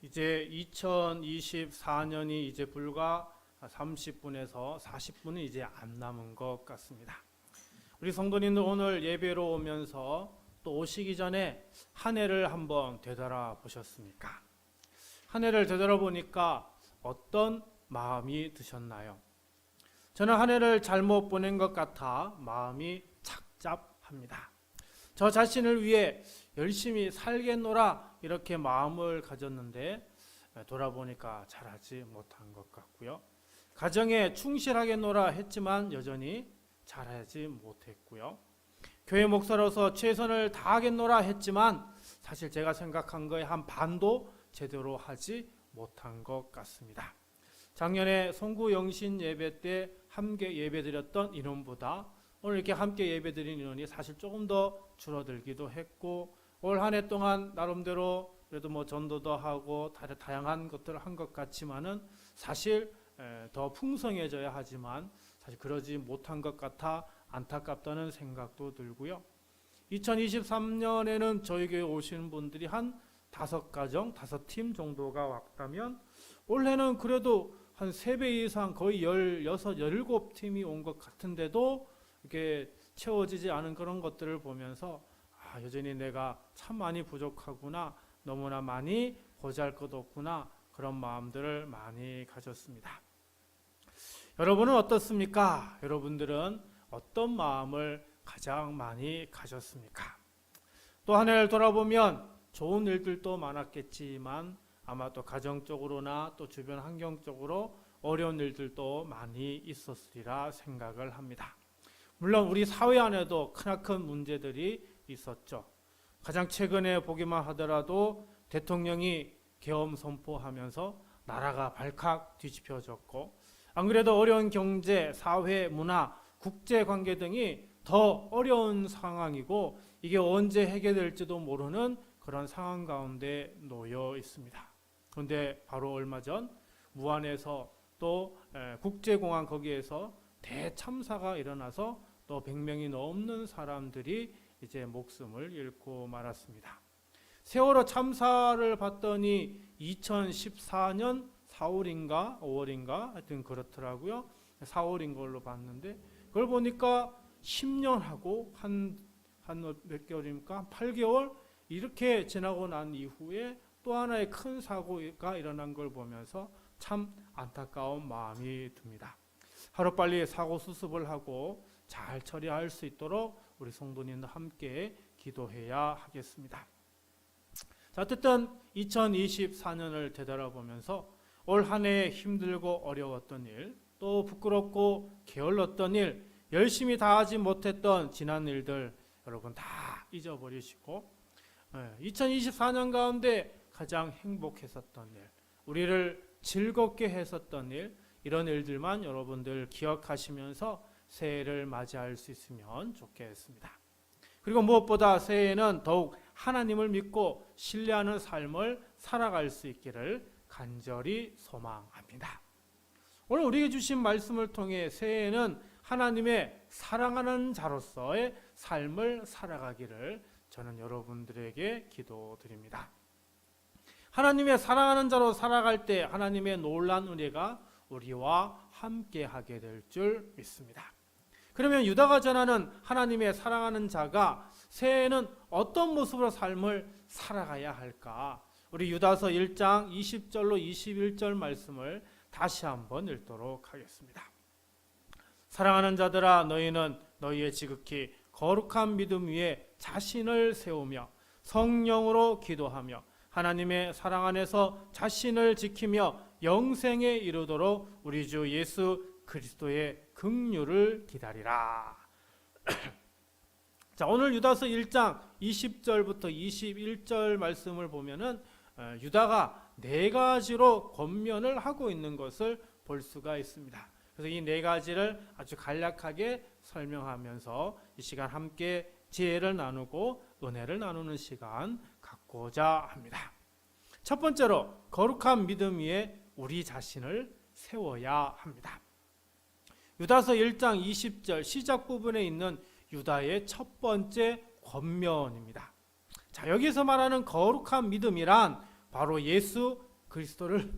이제 2024년이 이제 불과 30분에서 40분은 이제 안 남은 것 같습니다. 우리 성도님들 오늘 예배로 오면서 또 오시기 전에 한 해를 한번 되돌아 보셨습니까? 한 해를 되돌아보니까 어떤 마음이 드셨나요? 저는 한 해를 잘못 보낸 것 같아 마음이 착잡합니다. 저 자신을 위해 열심히 살겠노라 이렇게 마음을 가졌는데 돌아보니까 잘하지 못한 것 같고요. 가정에 충실하겠노라 했지만 여전히 잘하지 못했고요. 교회 목사로서 최선을 다하겠노라 했지만 사실 제가 생각한 거에 한 반도 제대로 하지 못한 것 같습니다. 작년에 송구 영신 예배 때 함께 예배드렸던 인원보다 오늘 이렇게 함께 예배드린 인원이 사실 조금 더 줄어들기도 했고, 올 한 해 동안 나름대로 그래도 뭐 전도도 하고 다양한 것들을 한 것 같지만은 사실 더 풍성해져야 하지만 사실 그러지 못한 것 같아 안타깝다는 생각도 들고요. 2023년에는 저희 교회 오시는 분들이 한 5가정, 5팀 정도가 왔다면 올해는 그래도 한 3배 이상 거의 16, 17팀이 온 것 같은데도 이렇게 채워지지 않은 그런 것들을 보면서 여전히 내가 참 많이 부족하구나, 너무나 많이 보잘것없구나 그런 마음들을 많이 가졌습니다. 여러분은 어떻습니까? 여러분들은 어떤 마음을 가장 많이 가졌습니까? 또 한 해를 돌아보면 좋은 일들도 많았겠지만 아마 또 가정적으로나 또 주변 환경적으로 어려운 일들도 많이 있었으리라 생각을 합니다. 물론 우리 사회 안에도 크나큰 문제들이 있었죠. 가장 최근에 보기만 하더라도 대통령이 계엄 선포하면서 나라가 발칵 뒤집혀졌고, 안 그래도 어려운 경제, 사회, 문화, 국제관계 등이 더 어려운 상황이고 이게 언제 해결될지도 모르는 그런 상황 가운데 놓여 있습니다. 그런데 바로 얼마 전 무안에서 또 국제공항 거기에서 대참사가 일어나서 또 100명이 넘는 사람들이 이제 목숨을 잃고 말았습니다. 세월호 참사를 봤더니 2014년 4월인가 5월인가 하여튼 그렇더라고요. 4월인 걸로 봤는데 그걸 보니까 10년하고 한 몇 개월입니까? 8개월 이렇게 지나고 난 이후에 또 하나의 큰 사고가 일어난 걸 보면서 참 안타까운 마음이 듭니다. 하루빨리 사고 수습을 하고 잘 처리할 수 있도록 우리 성도님들 함께 기도해야 하겠습니다. 자, 어쨌든 2024년을 되돌아보면서 올 한 해 힘들고 어려웠던 일, 또 부끄럽고 게을렀던 일, 열심히 다하지 못했던 지난 일들 여러분 다 잊어버리시고 2024년 가운데 가장 행복했었던 일, 우리를 즐겁게 했었던 일, 이런 일들만 여러분들 기억하시면서 새해를 맞이할 수 있으면 좋겠습니다. 그리고 무엇보다 새해에는 더욱 하나님을 믿고 신뢰하는 삶을 살아갈 수 있기를 간절히 소망합니다. 오늘 우리에게 주신 말씀을 통해 새해에는 하나님의 사랑하는 자로서의 삶을 살아가기를 저는 여러분들에게 기도드립니다. 하나님의 사랑하는 자로 살아갈 때 하나님의 놀라운 은혜가 우리와 함께 하게 될 줄 믿습니다. 그러면 유다가 전하는 하나님의 사랑하는 자가 새해에는 어떤 모습으로 삶을 살아가야 할까? 우리 유다서 1장 20절로 21절 말씀을 다시 한번 읽도록 하겠습니다. 사랑하는 자들아, 너희는 너희의 지극히 거룩한 믿음 위에 자신을 세우며 성령으로 기도하며 하나님의 사랑 안에서 자신을 지키며 영생에 이르도록 우리 주 예수 그리스도의 긍휼을 기다리라. 자, 오늘 유다서 1장 20절부터 21절 말씀을 보면은 유다가 4가지로 권면을 하고 있는 것을 볼 수가 있습니다. 그래서 이 4가지를 아주 간략하게 설명하면서 이 시간 함께 지혜를 나누고 은혜를 나누는 시간 갖고자 합니다. 첫 번째로 거룩한 믿음 위에 우리 자신을 세워야 합니다. 유다서 1장 20절 시작 부분에 있는 유다의 첫 번째 권면입니다. 자, 여기서 말하는 거룩한 믿음이란 바로 예수 그리스도를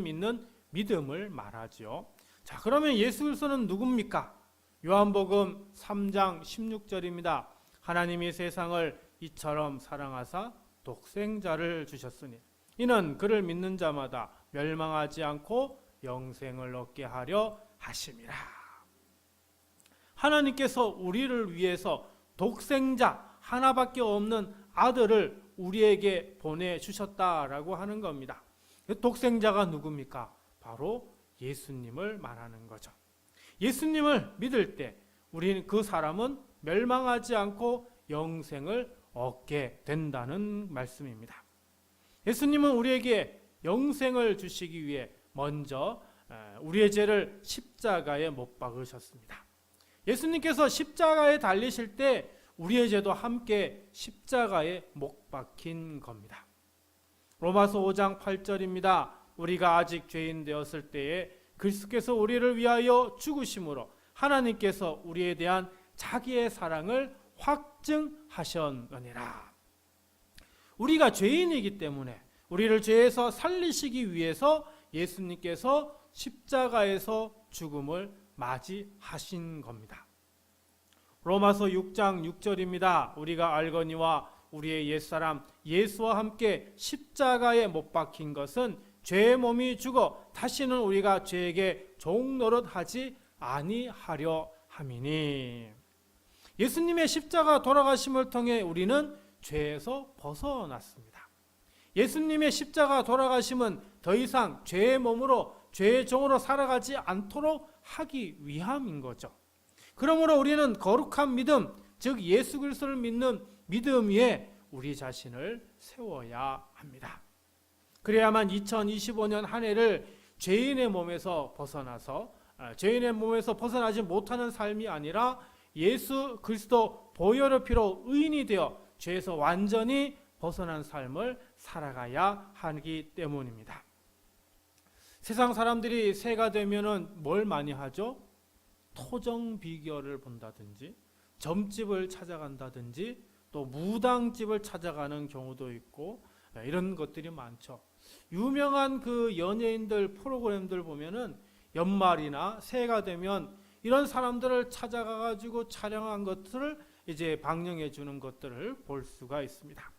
믿는 믿음을 말하죠. 자, 그러면 예수 그리스도는 누굽니까? 요한복음 3장 16절입니다. 하나님이 세상을 이처럼 사랑하사 독생자를 주셨으니 이는 그를 믿는 자마다 멸망하지 않고 영생을 얻게 하려 하심이라. 하나님께서 우리를 위해서 독생자 하나밖에 없는 아들을 우리에게 보내주셨다라고 하는 겁니다. 독생자가 누굽니까? 바로 예수님을 말하는 거죠. 예수님을 믿을 때 우리는 그 사람은 멸망하지 않고 영생을 얻게 된다는 말씀입니다. 예수님은 우리에게 영생을 주시기 위해 먼저 우리의 죄를 십자가에 못 박으셨습니다. 예수님께서 십자가에 달리실 때 우리의 죄도 함께 십자가에 못 박힌 겁니다. 로마서 5장 8절입니다. 우리가 아직 죄인 되었을 때에 그리스도께서 우리를 위하여 죽으심으로 하나님께서 우리에 대한 자기의 사랑을 확증하셨느니라. 우리가 죄인이기 때문에 우리를 죄에서 살리시기 위해서 예수님께서 십자가에서 죽음을 맞이하신 겁니다. 로마서 6장 6절입니다. 우리가 알거니와 우리의 옛사람 예수와 함께 십자가에 못 박힌 것은 죄의 몸이 죽어 다시는 우리가 죄에게 종노릇하지 아니하려 함이니. 예수님의 십자가 돌아가심을 통해 우리는 죄에서 벗어났습니다. 예수님의 십자가 돌아가심은 더 이상 죄의 몸으로 죄의 종으로 살아가지 않도록 하기 위함인 거죠. 그러므로 우리는 거룩한 믿음, 즉 예수 그리스도를 믿는 믿음 위에 우리 자신을 세워야 합니다. 그래야만 2025년 한 해를 죄인의 몸에서 벗어나지 못하는 삶이 아니라 예수 그리스도 보혈의 피로 의인이 되어 죄에서 완전히 벗어난 삶을 살아가야 하기 때문입니다. 세상 사람들이 새해가 되면은 뭘 많이 하죠? 토정 비결을 본다든지 점집을 찾아간다든지 또 무당집을 찾아가는 경우도 있고 이런 것들이 많죠. 유명한 그 연예인들 프로그램들 보면은 연말이나 새해가 되면 이런 사람들을 찾아가 가지고 촬영한 것들을 이제 방영해 주는 것들을 볼 수가 있습니다.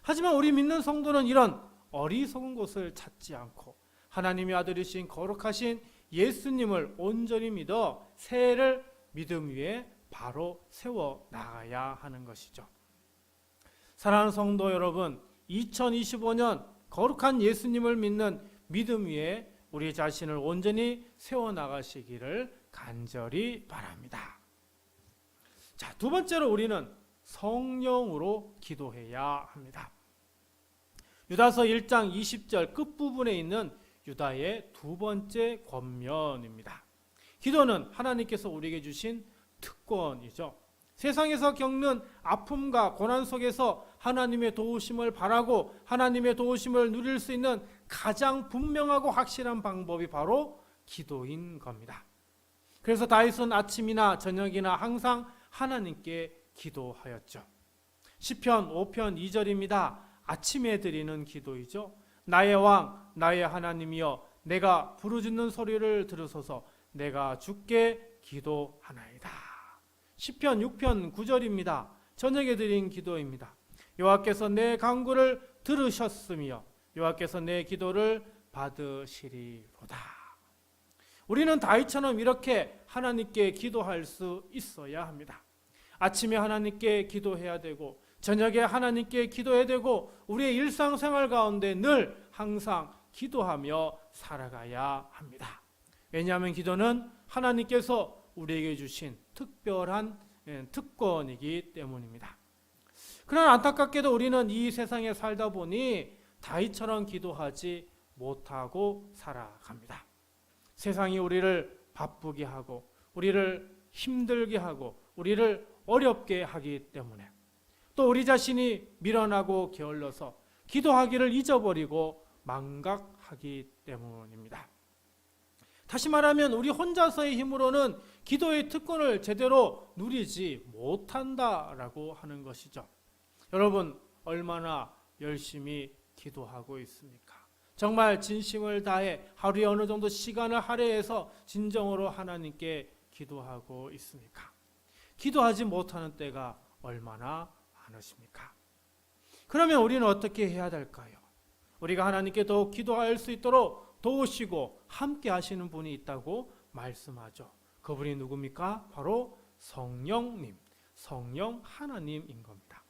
하지만 우리 믿는 성도는 이런 어리석은 곳을 찾지 않고 하나님의 아들이신 거룩하신 예수님을 온전히 믿어 새해를 믿음 위에 바로 세워 나가야 하는 것이죠. 사랑하는 성도 여러분, 2025년 거룩한 예수님을 믿는 믿음 위에 우리 자신을 온전히 세워 나가시기를 간절히 바랍니다. 자, 두 번째로 우리는 성령으로 기도해야 합니다. 유다서 1장 20절 끝부분에 있는 유다의 두 번째 권면입니다. 기도는 하나님께서 우리에게 주신 특권이죠. 세상에서 겪는 아픔과 고난 속에서 하나님의 도우심을 바라고 하나님의 도우심을 누릴 수 있는 가장 분명하고 확실한 방법이 바로 기도인 겁니다. 그래서 다윗은 아침이나 저녁이나 항상 하나님께 기도하였죠. 시편 5편 2절입니다. 아침에 드리는 기도이죠. 나의 왕, 나의 하나님이여, 내가 부르짖는 소리를 들으소서. 내가 주께 기도하나이다. 시편 6편 9절입니다. 저녁에 드린 기도입니다. 여호와께서 내 간구를 들으셨으며 여호와께서 내 기도를 받으시리로다. 우리는 다윗처럼 이렇게 하나님께 기도할 수 있어야 합니다. 아침에 하나님께 기도해야 되고 저녁에 하나님께 기도해야 되고 우리의 일상생활 가운데 늘 항상 기도하며 살아가야 합니다. 왜냐하면 기도는 하나님께서 우리에게 주신 특별한 특권이기 때문입니다. 그러나 안타깝게도 우리는 이 세상에 살다 보니 다윗처럼 기도하지 못하고 살아갑니다. 세상이 우리를 바쁘게 하고 우리를 힘들게 하고 우리를 어렵게 하기 때문에 또 우리 자신이 미련하고 게을러서 기도하기를 잊어버리고 망각하기 때문입니다. 다시 말하면 우리 혼자서의 힘으로는 기도의 특권을 제대로 누리지 못한다라고 하는 것이죠. 여러분, 얼마나 열심히 기도하고 있습니까? 정말 진심을 다해 하루에 어느 정도 시간을 할애해서 진정으로 하나님께 기도하고 있습니까? 기도하지 못하는 때가 얼마나 많으십니까? 그러면 우리는 어떻게 해야 될까요? 우리가 하나님께 더욱 기도할 수 있도록 도우시고 함께 하시는 분이 있다고 말씀하죠. 그분이 누굽니까? 바로 성령님, 성령 하나님인 겁니다.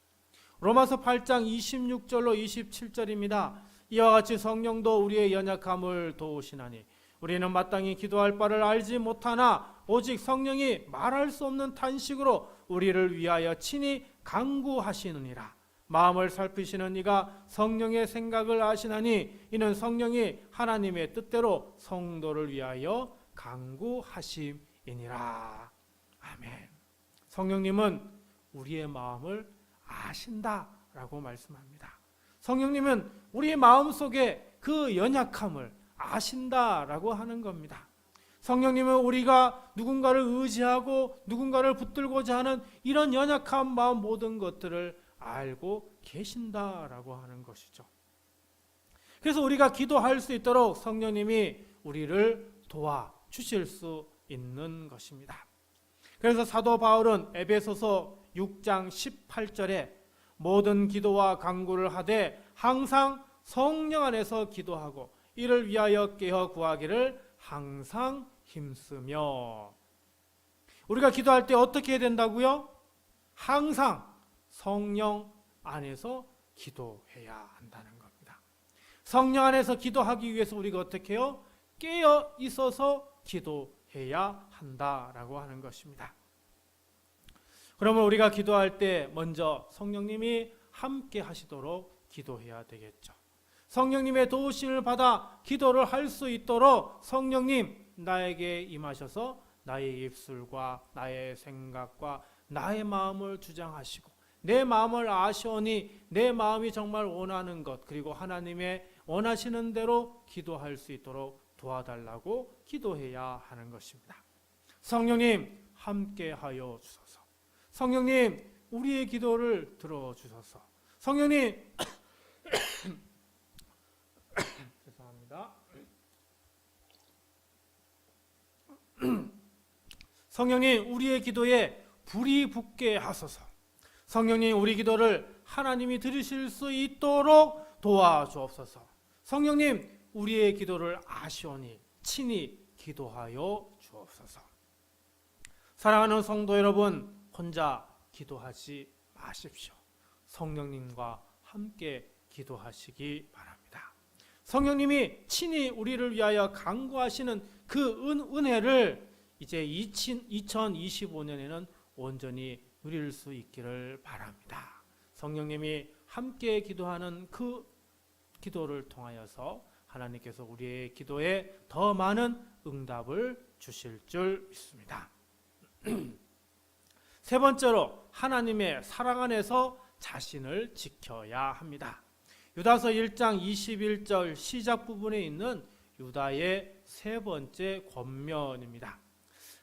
로마서 8장 26절로 27절입니다. 이와 같이 성령도 우리의 연약함을 도우시나니 우리는 마땅히 기도할 바를 알지 못하나 오직 성령이 말할 수 없는 탄식으로 우리를 위하여 친히 간구하시느니라. 마음을 살피시는 이가 성령의 생각을 아시나니 이는 성령이 하나님의 뜻대로 성도를 위하여 간구하심이니라. 아멘. 성령님은 우리의 마음을 아신다라고 말씀합니다. 성령님은 우리의 마음속에 그 연약함을 아신다라고 하는 겁니다. 성령님은 우리가 누군가를 의지하고 누군가를 붙들고자 하는 이런 연약한 마음 모든 것들을 알고 계신다라고 하는 것이죠. 그래서 우리가 기도할 수 있도록 성령님이 우리를 도와주실 수 있는 것입니다. 그래서 사도 바울은 에베소서 6장 18절에 모든 기도와 간구를 하되 항상 성령 안에서 기도하고 이를 위하여 깨어 구하기를 항상 힘쓰며. 우리가 기도할 때 어떻게 해야 된다고요? 항상 성령 안에서 기도해야 한다는 겁니다. 성령 안에서 기도하기 위해서 우리가 어떻게 해요? 깨어 있어서 기도해야 한다라고 하는 것입니다. 그러면 우리가 기도할 때 먼저 성령님이 함께 하시도록 기도해야 되겠죠. 성령님의 도우심을 받아 기도를 할 수 있도록 성령님 나에게 임하셔서 나의 입술과 나의 생각과 나의 마음을 주장하시고 내 마음을 아시오니 내 마음이 정말 원하는 것 그리고 하나님의 원하시는 대로 기도할 수 있도록 도와달라고 기도해야 하는 것입니다. 성령님 함께하여 주소서. 성령님 우리의 기도를 들어주소서. 성령님 죄송합니다. 성령님 우리의 기도에 불이 붙게 하소서. 성령님 우리 기도를 하나님이 들으실 수 있도록 도와주옵소서. 성령님 우리의 기도를 아시오니 친히 기도하여 주옵소서. 사랑하는 성도 여러분, 혼자 기도하지 마십시오. 성령님과 함께 기도하시기 바랍니다. 성령님이 친히 우리를 위하여 간구하시는 그 은혜를 이제 2025년에는 온전히 누릴 수 있기를 바랍니다. 성령님이 함께 기도하는 그 기도를 통하여서 하나님께서 우리의 기도에 더 많은 응답을 주실 줄 믿습니다. 세 번째로 하나님의 사랑 안에서 자신을 지켜야 합니다. 유다서 1장 21절 시작 부분에 있는 유다의 세 번째 권면입니다.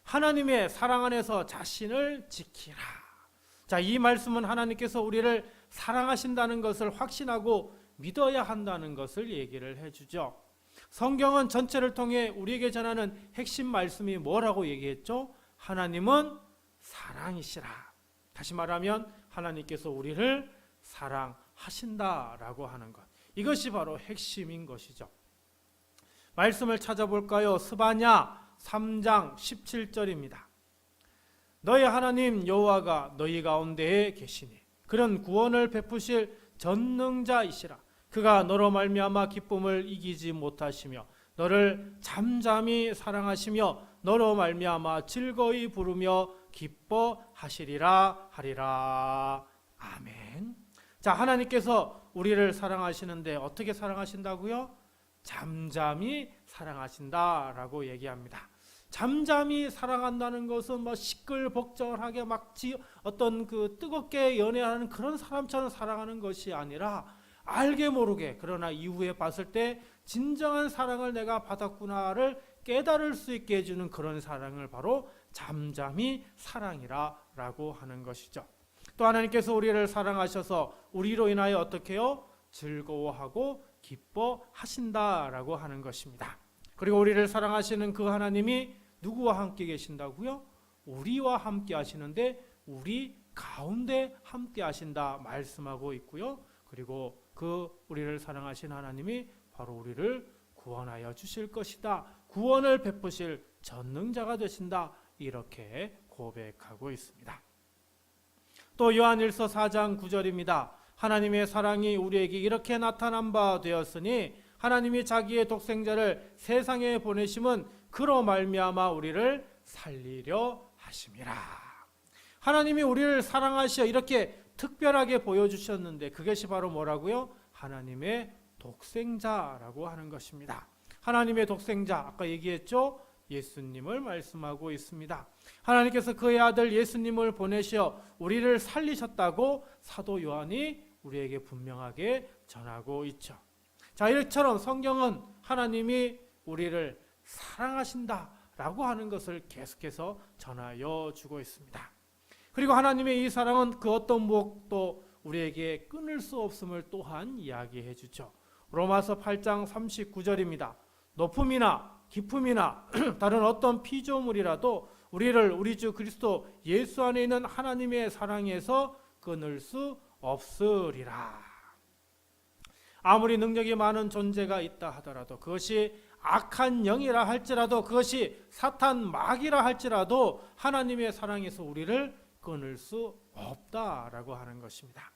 하나님의 사랑 안에서 자신을 지키라. 자, 이 말씀은 하나님께서 우리를 사랑하신다는 것을 확신하고 믿어야 한다는 것을 얘기를 해주죠. 성경은 전체를 통해 우리에게 전하는 핵심 말씀이 뭐라고 얘기했죠? 하나님은 사랑이시라. 다시 말하면 하나님께서 우리를 사랑하신다라고 하는 것. 이것이 바로 핵심인 것이죠. 말씀을 찾아볼까요? 스바냐 3장 17절입니다. 너희 하나님 여호와가 너희 가운데에 계시니 그는 구원을 베푸실 전능자이시라. 그가 너로 말미암아 기쁨을 이기지 못하시며 너를 잠잠히 사랑하시며 너로 말미암아 즐거이 부르며 기뻐하시리라 하리라. 아멘. 자, 하나님께서 우리를 사랑하시는데 어떻게 사랑하신다고요? 잠잠히 사랑하신다라고 얘기합니다. 잠잠히 사랑한다는 것은 뭐 시끌벅적하게 막 어떤 그 뜨겁게 연애하는 그런 사람처럼 사랑하는 것이 아니라 알게 모르게 그러나 이후에 봤을 때 진정한 사랑을 내가 받았구나를 깨달을 수 있게 해주는 그런 사랑을 바로 잠잠히 사랑이라고 하는 것이죠. 또 하나님께서 우리를 사랑하셔서 우리로 인하여 어떻게 해요? 즐거워하고 기뻐하신다라고 하는 것입니다. 그리고 우리를 사랑하시는 그 하나님이 누구와 함께 계신다고요? 우리와 함께 하시는데 우리 가운데 함께 하신다 말씀하고 있고요. 그리고 그 우리를 사랑하신 하나님이 바로 우리를 구원하여 주실 것이다. 구원을 베푸실 전능자가 되신다. 이렇게 고백하고 있습니다. 또 요한일서 4장 9절입니다. 하나님의 사랑이 우리에게 이렇게 나타난 바 되었으니 하나님이 자기의 독생자를 세상에 보내심은 그로 말미암아 우리를 살리려 하심이라. 하나님이 우리를 사랑하시어 이렇게 특별하게 보여주셨는데 그것이 바로 뭐라고요? 하나님의 독생자라고 하는 것입니다. 하나님의 독생자, 아까 얘기했죠? 예수님을 말씀하고 있습니다. 하나님께서 그의 아들 예수님을 보내시어 우리를 살리셨다고 사도 요한이 우리에게 분명하게 전하고 있죠. 자, 이처럼 성경은 하나님이 우리를 사랑하신다라고 하는 것을 계속해서 전하여 주고 있습니다. 그리고 하나님의 이 사랑은 그 어떤 무엇도 우리에게 끊을 수 없음을 또한 이야기해 주죠. 로마서 8장 39절입니다. 높음이나 깊음이나 다른 어떤 피조물이라도 우리를 우리 주 그리스도 예수 안에 있는 하나님의 사랑에서 끊을 수 없으리라. 아무리 능력이 많은 존재가 있다 하더라도 그것이 악한 영이라 할지라도 그것이 사탄 마귀라 할지라도 하나님의 사랑에서 우리를 끊을 수 없다라고 하는 것입니다.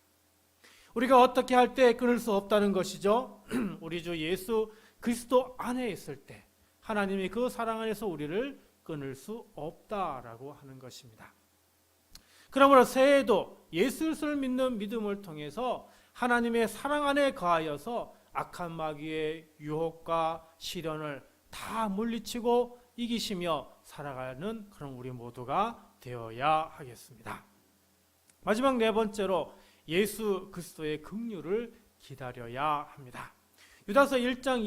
우리가 어떻게 할 때 끊을 수 없다는 것이죠? 우리 주 예수 그리스도 안에 있을 때 하나님이 그 사랑 안에서 우리를 끊을 수 없다라고 하는 것입니다. 그러므로 새해에도 예수 그리스도를 믿는 믿음을 통해서 하나님의 사랑 안에 거하여서 악한 마귀의 유혹과 시련을 다 물리치고 이기시며 살아가는 그런 우리 모두가 되어야 하겠습니다. 마지막 네 번째로 예수 그리스도의 긍휼을 기다려야 합니다. 유다서 1장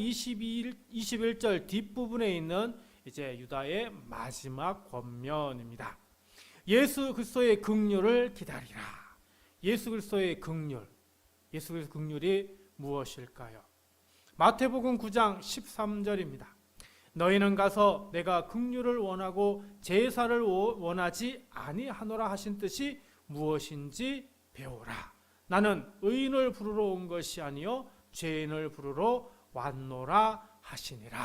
21절 뒷부분에 있는 이제 유다의 마지막 권면입니다. 예수 그리스도의 긍휼을 기다리라. 예수 그리스도의 긍휼. 예수 그리스도의 긍휼이 무엇일까요? 마태복음 9장 13절입니다. 너희는 가서 내가 긍휼을 원하고 제사를 원하지 아니하노라 하신 뜻이 무엇인지 배우라. 나는 의인을 부르러 온 것이 아니요 죄인을 부르러 왔노라 하시니라.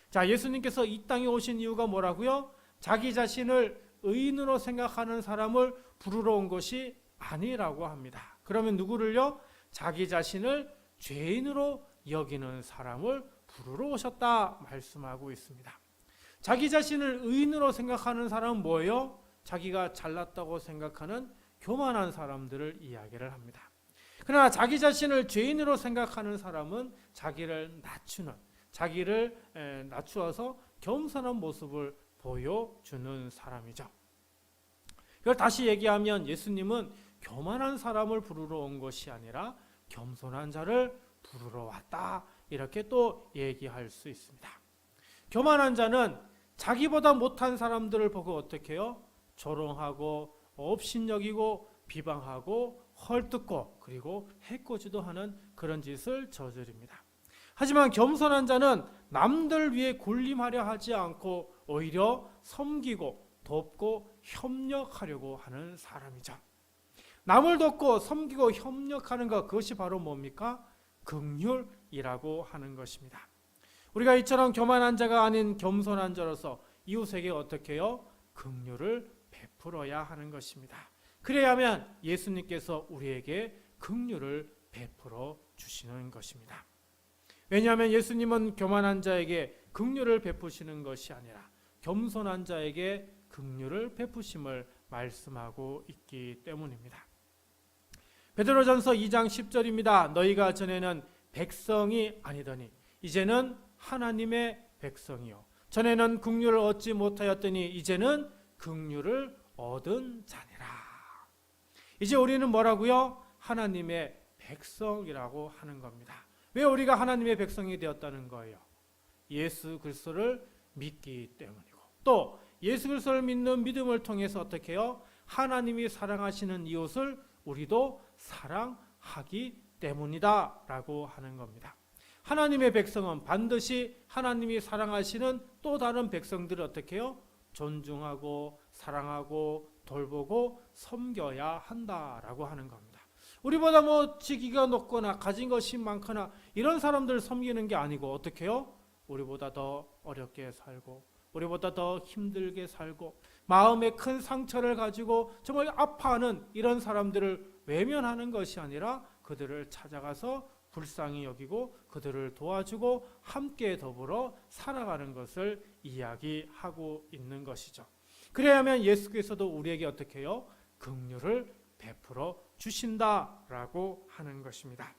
자, 예수님께서 이 땅에 오신 이유가 뭐라고요? 자기 자신을 의인으로 생각하는 사람을 부르러 온 것이 아니라고 합니다. 그러면 누구를요? 자기 자신을 죄인으로 여기는 사람을 부르러 오셨다 말씀하고 있습니다. 자기 자신을 의인으로 생각하는 사람은 뭐예요? 자기가 잘났다고 생각하는 교만한 사람들을 이야기를 합니다. 그러나 자기 자신을 죄인으로 생각하는 사람은 자기를 낮추는, 자기를 낮추어서 겸손한 모습을 보여주는 사람이죠. 이걸 다시 얘기하면 예수님은 교만한 사람을 부르러 온 것이 아니라 겸손한 자를 부르러 왔다. 이렇게 또 얘기할 수 있습니다. 교만한 자는 자기보다 못한 사람들을 보고 어떻게 해요? 조롱하고 업신여기고 비방하고 헐뜯고 그리고 해코지도 하는 그런 짓을 저지릅니다. 하지만 겸손한 자는 남들 위해 군림하려 하지 않고 오히려 섬기고 돕고 협력하려고 하는 사람이죠. 남을 돕고 섬기고 협력하는 것, 그것이 바로 뭡니까? 긍휼이라고 하는 것입니다. 우리가 이처럼 교만한 자가 아닌 겸손한 자로서 이웃에게 어떻게 해요? 긍휼을 베풀어야 하는 것입니다. 그래야만 예수님께서 우리에게 긍휼을 베풀어 주시는 것입니다. 왜냐하면 예수님은 교만한 자에게 긍휼을 베푸시는 것이 아니라 겸손한 자에게 긍휼을 베푸심을 말씀하고 있기 때문입니다. 베드로전서 2장 10절입니다. 너희가 전에는 백성이 아니더니 이제는 하나님의 백성이요 전에는 긍휼을 얻지 못하였더니 이제는 긍휼을 얻은 자니라. 이제 우리는 뭐라고요? 하나님의 백성이라고 하는 겁니다. 왜 우리가 하나님의 백성이 되었다는 거예요? 예수 그리스도를 믿기 때문이고 또 예수 그리스도를 믿는 믿음을 통해서 어떻게 해요? 하나님이 사랑하시는 이웃을 우리도 사랑하기 때문이다 라고 하는 겁니다. 하나님의 백성은 반드시 하나님이 사랑하시는 또 다른 백성들을 어떻게 해요? 존중하고 사랑하고 돌보고 섬겨야 한다라고 하는 겁니다. 우리보다 뭐 직위가 높거나 가진 것이 많거나 이런 사람들을 섬기는 게 아니고 어떻게 해요? 우리보다 더 어렵게 살고 우리보다 더 힘들게 살고 마음에 큰 상처를 가지고 정말 아파하는 이런 사람들을 외면하는 것이 아니라 그들을 찾아가서 불쌍히 여기고 그들을 도와주고 함께 더불어 살아가는 것을 이야기하고 있는 것이죠. 그래야만 예수께서도 우리에게 어떻게 해요? 긍휼을 베풀어 주신다라고 하는 것입니다.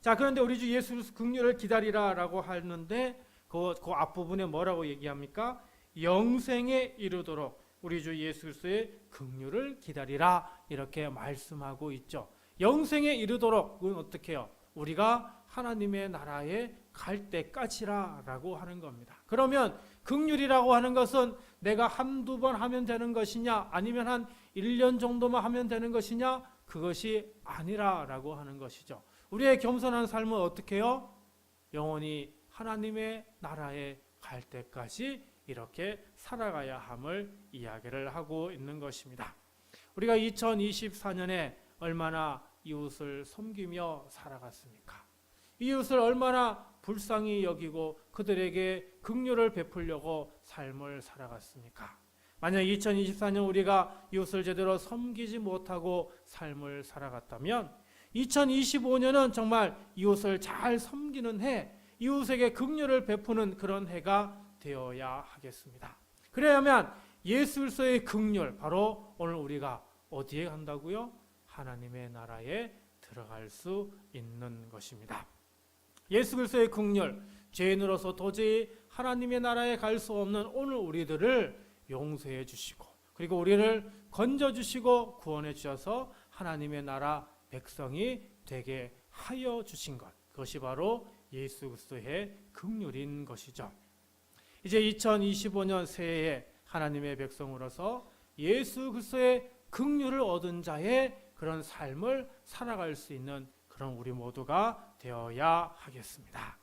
자, 그런데 우리 주 예수 긍휼을 기다리라라고 하는데 그 앞부분에 뭐라고 얘기합니까? 영생에 이르도록 우리 주 예수 그리스도의 긍휼을 기다리라 이렇게 말씀하고 있죠. 영생에 이르도록 그건 어떻게 해요? 우리가 하나님의 나라에 갈 때까지라라고 하는 겁니다. 그러면 긍휼이라고 하는 것은 내가 한두 번 하면 되는 것이냐 아니면 한 1년 정도만 하면 되는 것이냐 그것이 아니라라고 하는 것이죠. 우리의 겸손한 삶은 어떻게 해요? 영원히 하나님의 나라에 갈 때까지 이렇게 살아가야 함을 이야기를 하고 있는 것입니다. 우리가 2024년에 얼마나 이웃을 섬기며 살아갔습니까? 이웃을 얼마나 불쌍히 여기고 그들에게 긍휼을 베풀려고 삶을 살아갔습니까? 만약 2024년 우리가 이웃을 제대로 섬기지 못하고 삶을 살아갔다면 2025년은 정말 이웃을 잘 섬기는 해, 이웃에게 긍휼을 베푸는 그런 해가 되어야 하겠습니다. 그래야만 예수 그리스도의 긍휼, 바로 오늘 우리가 어디에 간다고요? 하나님의 나라에 들어갈 수 있는 것입니다. 예수 그리스도의 긍휼, 죄인으로서 도저히 하나님의 나라에 갈 수 없는 오늘 우리들을 용서해 주시고 그리고 우리를 건져 주시고 구원해 주셔서 하나님의 나라 백성이 되게 하여 주신 것, 그것이 바로 예수 그리스도의 긍휼인 것이죠. 이제 2025년 새해에 하나님의 백성으로서 예수 그리스도의 긍휼을 얻은 자의 그런 삶을 살아갈 수 있는 그런 우리 모두가 되어야 하겠습니다.